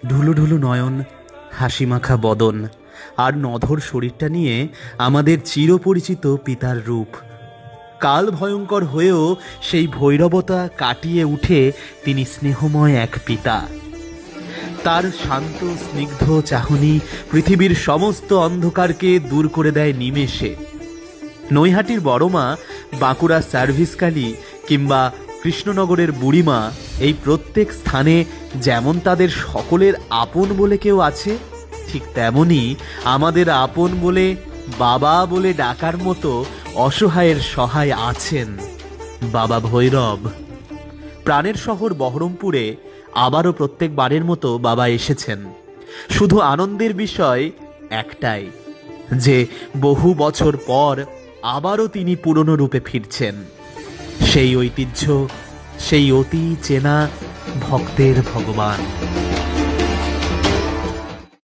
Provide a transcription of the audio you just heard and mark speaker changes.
Speaker 1: ঢুলু ঢুলু নয়ন, হাসিমাখা বদন আর নধর শরীরটা নিয়ে আমাদের চিরপরিচিত পিতার রূপ। কাল ভয়ঙ্কর হয়েও সেই ভৈরবতা কাটিয়ে উঠে তিনি স্নেহময় এক পিতা। তার শান্ত স্নিগ্ধ চাহনি পৃথিবীর সমস্ত অন্ধকারকে দূর করে দেয় নিমেষে। নৈহাটির বড়মা, বাঁকুড়া সার্ভিসকালী কিংবা কৃষ্ণনগরের বুড়িমা, এই প্রত্যেক স্থানে যেমন তাদের সকলের আপন বলে কেউ আছে, ঠিক তেমনি আমাদের আপন বলে, বাবা বলে ডাকার মতো অসহায়ের সহায় আছেন বাবা ভৈরব। প্রাণের শহর বহরমপুরে আবারও প্রত্যেকবারের মতো বাবা এসেছেন। শুধু আনন্দের বিষয় একটাই, যে বহু বছর পর আবারও তিনি পুরনো রূপে ফিরছেন। সেই ঐতিহ্য, সেই অতি চেনা ভক্তের ভগবান।